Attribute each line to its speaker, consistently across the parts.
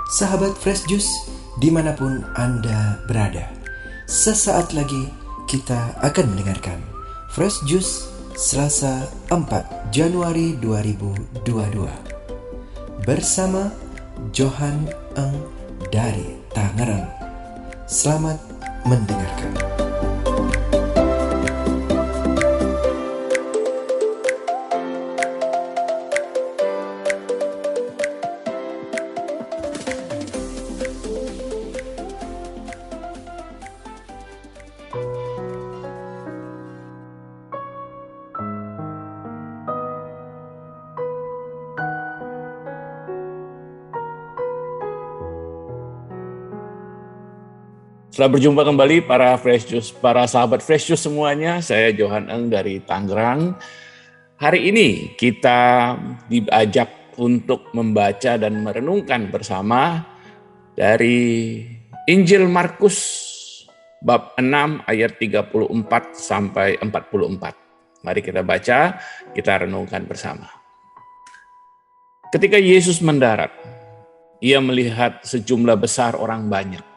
Speaker 1: Sahabat Fresh Juice dimanapun Anda berada, sesaat lagi kita akan mendengarkan Fresh Juice Selasa 4 Januari 2022 bersama Johan Eng dari Tangerang. Selamat mendengarkan.
Speaker 2: Setelah berjumpa kembali para sahabat Fresh Juice semuanya, saya Johan Eng dari Tangerang. Hari ini kita diajak untuk membaca dan merenungkan bersama dari Injil Markus bab 6 ayat 34 sampai 44. Mari kita baca, kita renungkan bersama. Ketika Yesus mendarat, ia melihat sejumlah besar orang banyak.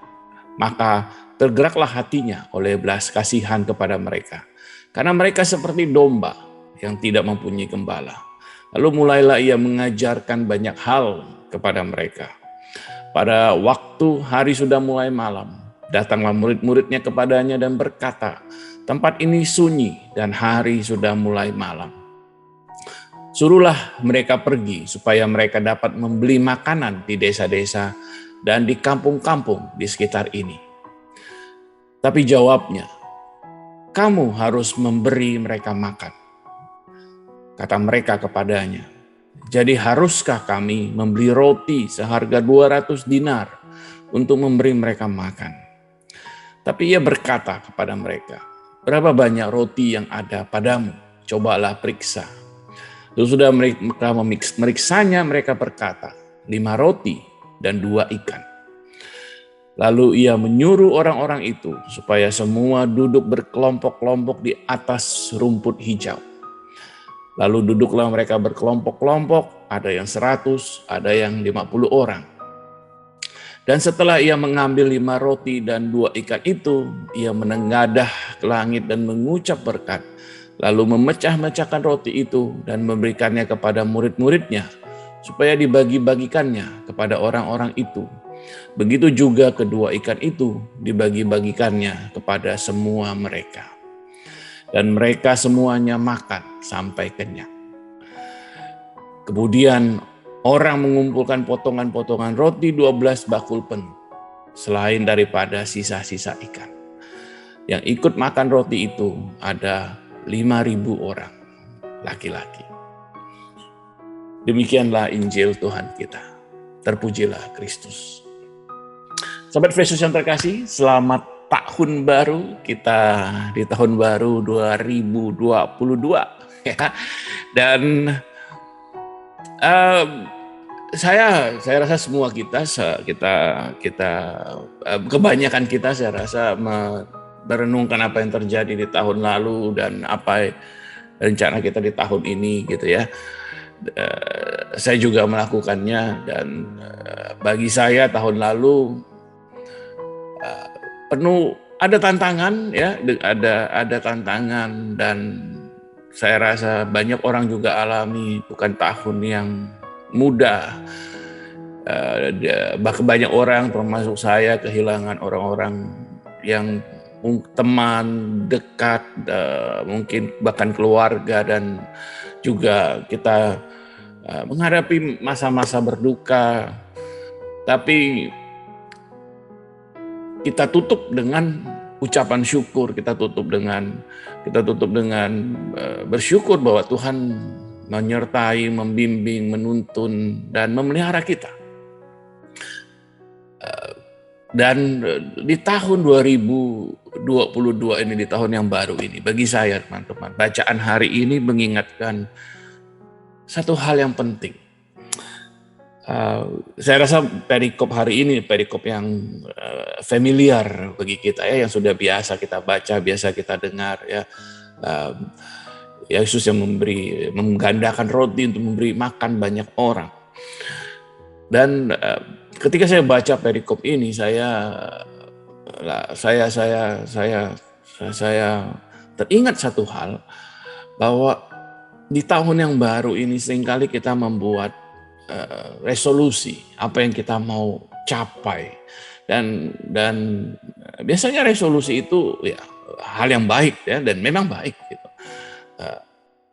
Speaker 2: Maka tergeraklah hatinya oleh belas kasihan kepada mereka. Karena mereka seperti domba yang tidak mempunyai gembala. Lalu mulailah ia mengajarkan banyak hal kepada mereka. Pada waktu hari sudah mulai malam, datanglah murid-muridnya kepadanya dan berkata, tempat ini sunyi dan hari sudah mulai malam. Suruhlah mereka pergi supaya mereka dapat membeli makanan di desa-desa dan di kampung-kampung di sekitar ini. Tapi jawabnya, kamu harus memberi mereka makan. Kata mereka kepadanya, jadi haruskah kami membeli roti seharga 200 dinar untuk memberi mereka makan? Tapi ia berkata kepada mereka, berapa banyak roti yang ada padamu? Cobalah periksa. Lalu sudah mereka meriksanya, mereka berkata, 5 roti dan 2 ikan. Lalu ia menyuruh orang-orang itu supaya semua duduk berkelompok-kelompok di atas rumput hijau. Lalu duduklah mereka berkelompok-kelompok, ada yang 100, ada yang 50 orang. Dan setelah ia mengambil 5 roti dan 2 ikan itu, ia menengadah ke langit dan mengucap berkat. Lalu memecah-mecahkan roti itu dan memberikannya kepada murid-muridnya, supaya dibagi-bagikannya kepada orang-orang itu. Begitu juga kedua ikan itu dibagi-bagikannya kepada semua mereka. Dan mereka semuanya makan sampai kenyang. Kemudian orang mengumpulkan potongan-potongan roti 12 bakul penuh, selain daripada sisa-sisa ikan. Yang ikut makan roti itu ada 5.000 orang laki-laki. Demikianlah Injil Tuhan kita. Terpujilah Kristus. Sahabat Fresh Juice yang terkasih, selamat tahun baru. Kita di tahun baru 2022 ya. Dan saya rasa semua kita kebanyakan kita saya rasa merenungkan apa yang terjadi di tahun lalu dan apa rencana kita di tahun ini gitu ya. Saya juga melakukannya dan bagi saya tahun lalu penuh ada tantangan ya, ada tantangan dan saya rasa banyak orang juga alami bukan tahun yang mudah. Bahkan banyak orang termasuk saya kehilangan orang-orang yang teman dekat, mungkin bahkan keluarga, dan juga kita menghadapi masa-masa berduka. Tapi kita tutup dengan ucapan syukur, kita tutup dengan bersyukur bahwa Tuhan menyertai, membimbing, menuntun, dan memelihara kita. Dan di tahun 2022 ini, di tahun yang baru ini, bagi saya teman-teman, bacaan hari ini mengingatkan satu hal yang penting. Saya rasa perikop hari ini, perikop yang familiar bagi kita ya, yang sudah biasa kita baca, biasa kita dengar ya. Yesus yang menggandakan roti untuk memberi makan banyak orang. Dan ketika saya baca perikop ini, saya teringat satu hal, bahwa di tahun yang baru ini seringkali kita membuat resolusi apa yang kita mau capai, dan biasanya resolusi itu ya hal yang baik ya, dan memang baik gitu.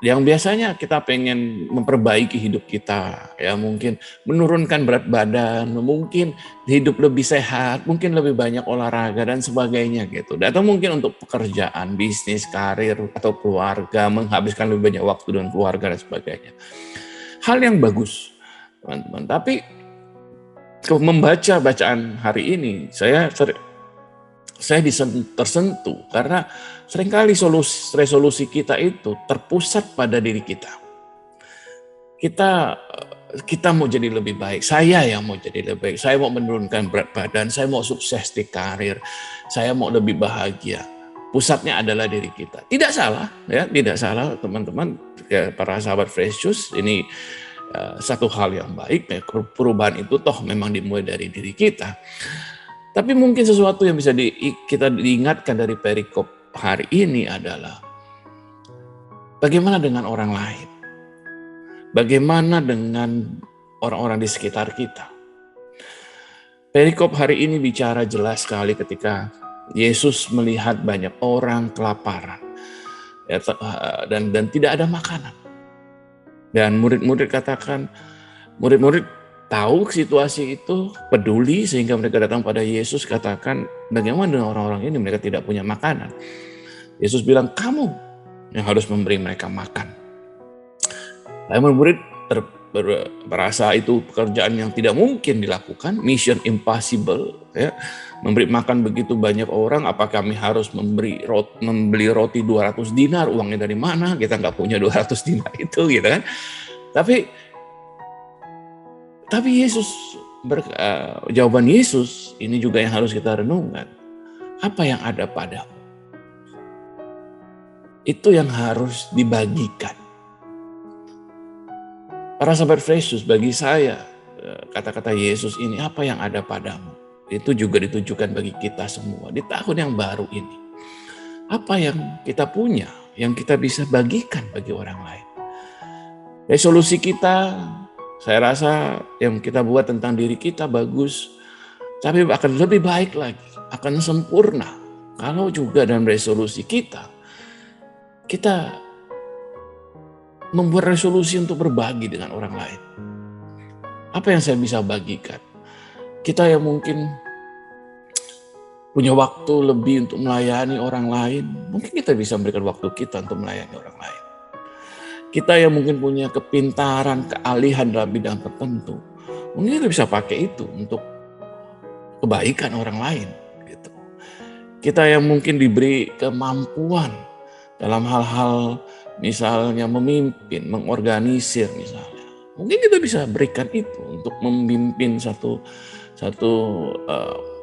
Speaker 2: Yang biasanya kita pengen memperbaiki hidup kita, ya mungkin menurunkan berat badan, mungkin hidup lebih sehat, mungkin lebih banyak olahraga dan sebagainya gitu. Atau mungkin untuk pekerjaan, bisnis, karir, atau keluarga, menghabiskan lebih banyak waktu dengan keluarga dan sebagainya. Hal yang bagus, teman-teman. Tapi membaca bacaan hari ini, saya tersentuh karena seringkali resolusi kita itu terpusat pada diri kita. Kita mau jadi lebih baik. Saya yang mau jadi lebih baik. Saya mau menurunkan berat badan. Saya mau sukses di karir. Saya mau lebih bahagia. Pusatnya adalah diri kita. Tidak salah, ya, tidak salah teman-teman, ya, para sahabat Fresh Juice. Ini satu hal yang baik. Ya, perubahan itu toh memang dimulai dari diri kita. Tapi mungkin sesuatu yang bisa kita diingatkan dari perikop hari ini adalah bagaimana dengan orang lain? Bagaimana dengan orang-orang di sekitar kita? Perikop hari ini bicara jelas sekali ketika Yesus melihat banyak orang kelaparan, ya, dan tidak ada makanan. Dan murid-murid tahu situasi itu, peduli, sehingga mereka datang pada Yesus, katakan, bagaimana dengan orang-orang ini, mereka tidak punya makanan. Yesus bilang, kamu yang harus memberi mereka makan. Murid merasa itu pekerjaan yang tidak mungkin dilakukan, mission impossible, ya. Memberi makan begitu banyak orang, apa kami harus membeli roti 200 dinar, uangnya dari mana? Kita nggak punya 200 dinar itu, gitu kan. Tapi jawaban Yesus ini juga yang harus kita renungkan. Apa yang ada padamu? Itu yang harus dibagikan. Para sahabat Fresh Juice, bagi saya, kata-kata Yesus ini, apa yang ada padamu, itu juga ditujukan bagi kita semua di tahun yang baru ini. Apa yang kita punya, yang kita bisa bagikan bagi orang lain. Resolusi kita, saya rasa yang kita buat tentang diri kita bagus, tapi akan lebih baik lagi, akan sempurna kalau juga dalam resolusi kita membuat resolusi untuk berbagi dengan orang lain. Apa yang saya bisa bagikan? Kita yang mungkin punya waktu lebih untuk melayani orang lain, mungkin kita bisa memberikan waktu kita untuk melayani orang lain. Kita yang mungkin punya kepintaran, keahlian dalam bidang tertentu, mungkin kita bisa pakai itu untuk kebaikan orang lain. Gitu. Kita yang mungkin diberi kemampuan dalam hal-hal misalnya memimpin, mengorganisir misalnya, mungkin kita bisa berikan itu untuk memimpin satu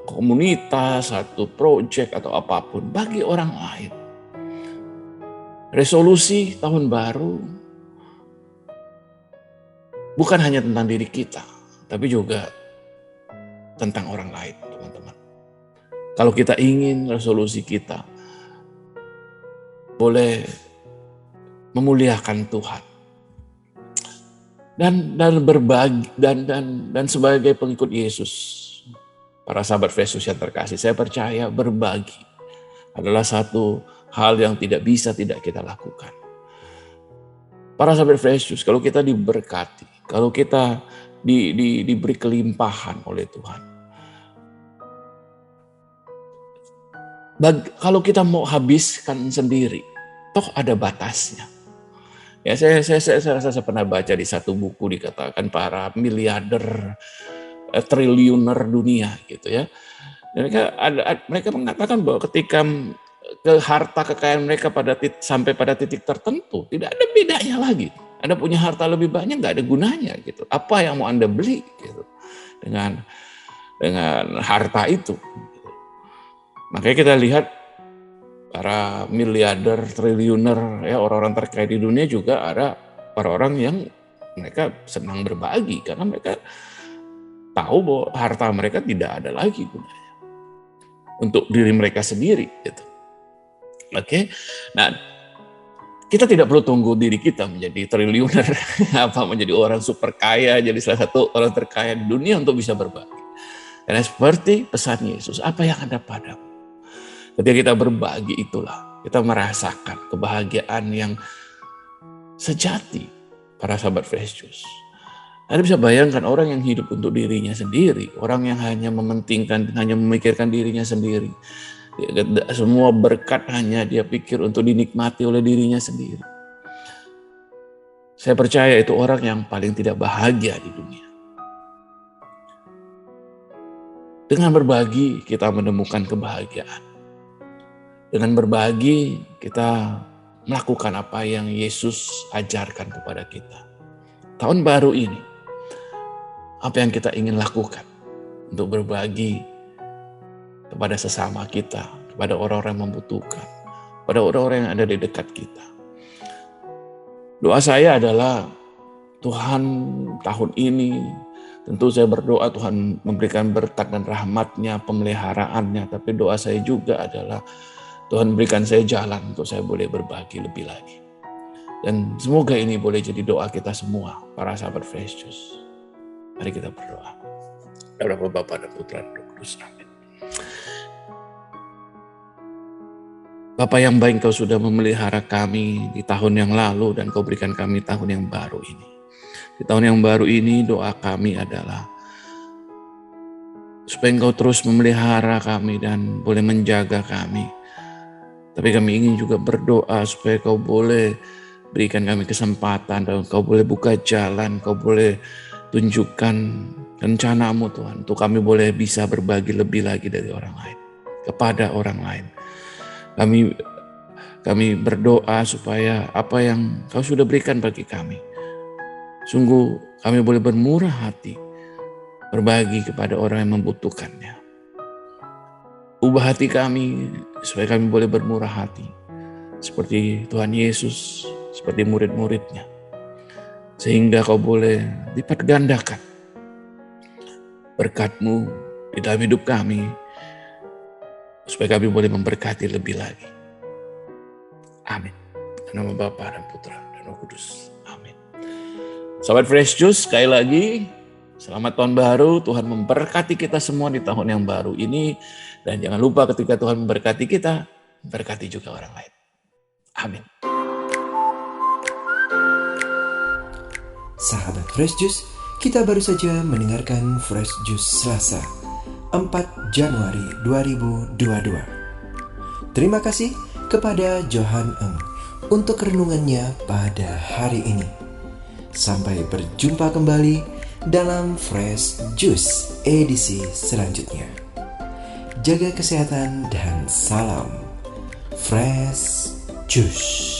Speaker 2: komunitas, satu proyek atau apapun bagi orang lain. Resolusi tahun baru bukan hanya tentang diri kita, tapi juga tentang orang lain, teman-teman. Kalau kita ingin resolusi kita boleh memuliakan Tuhan dan berbagi dan sebagai pengikut Yesus, para sahabat Fresh Juice yang terkasih, saya percaya berbagi adalah satu hal yang tidak kita lakukan. Para sahabat Fresh Juice, kalau kita diberkati, kalau kita diberi kelimpahan oleh Tuhan, kalau kita mau habiskan sendiri, toh ada batasnya. Ya, saya rasa saya pernah baca di satu buku dikatakan para miliarder, triliuner dunia gitu ya. Dan mereka mengatakan bahwa ketika harta kekayaan mereka sampai pada titik tertentu, tidak ada bedanya lagi. Anda punya harta lebih banyak, nggak ada gunanya gitu. Apa yang mau Anda beli gitu dengan harta itu? Makanya kita lihat para miliarder, triliuner, ya, orang-orang terkaya di dunia juga, ada orang-orang yang mereka senang berbagi karena mereka tahu bahwa harta mereka tidak ada lagi gunanya untuk diri mereka sendiri gitu. Oke. Nah, kita tidak perlu tunggu diri kita menjadi triliuner menjadi orang super kaya, jadi salah satu orang terkaya di dunia untuk bisa berbagi. Karena seperti pesan Yesus, apa yang ada padamu? Ketika kita berbagi, itulah kita merasakan kebahagiaan yang sejati, para sahabat Fresh Juice. Anda bisa bayangkan orang yang hidup untuk dirinya sendiri, orang yang hanya memikirkan dirinya sendiri. Semua berkat hanya dia pikir untuk dinikmati oleh dirinya sendiri. Saya percaya itu orang yang paling tidak bahagia di dunia. Dengan berbagi kita menemukan kebahagiaan. Dengan berbagi kita melakukan apa yang Yesus ajarkan kepada kita. Tahun baru ini, apa yang kita ingin lakukan untuk berbagi kepada sesama kita, kepada orang-orang yang membutuhkan, pada orang-orang yang ada di dekat kita. Doa saya adalah Tuhan tahun ini, tentu saya berdoa Tuhan memberikan berkat dan rahmat-Nya, pemeliharaannya, tapi doa saya juga adalah Tuhan berikan saya jalan untuk saya boleh berbagi lebih lagi. Dan semoga ini boleh jadi doa kita semua, para sahabat Fresh Juice. Mari kita berdoa. Dalam nama Bapa dan Putra dan Roh Kudus. Amin. Bapa yang baik, Kau sudah memelihara kami di tahun yang lalu dan Kau berikan kami tahun yang baru ini. Di tahun yang baru ini doa kami adalah supaya Engkau terus memelihara kami dan boleh menjaga kami. Tapi kami ingin juga berdoa supaya Kau boleh berikan kami kesempatan dan Kau boleh buka jalan, Kau boleh tunjukkan rencana-Mu Tuhan, untuk kami boleh bisa berbagi lebih lagi dari orang lain, kepada orang lain. Kami berdoa supaya apa yang Kau sudah berikan bagi kami, sungguh kami boleh bermurah hati, berbagi kepada orang yang membutuhkannya. Ubah hati kami supaya kami boleh bermurah hati, seperti Tuhan Yesus, seperti murid-muridnya. Sehingga Kau boleh lipat gandakan berkat-Mu di dalam hidup kami, supaya kami boleh memberkati lebih lagi. Amin. Dalam nama Bapa dan Putra dan Roh Kudus. Amin. Sahabat Fresh Juice, sekali lagi selamat tahun baru. Tuhan memberkati kita semua di tahun yang baru ini. Dan jangan lupa ketika Tuhan memberkati kita, berkati juga orang lain. Amin.
Speaker 1: Sahabat Fresh Juice, kita baru saja mendengarkan Fresh Juice Selasa 4 Januari 2022. Terima kasih kepada Johan Eng untuk renungannya pada hari ini. Sampai berjumpa kembali dalam Fresh Juice edisi selanjutnya. Jaga kesehatan dan salam Fresh Juice.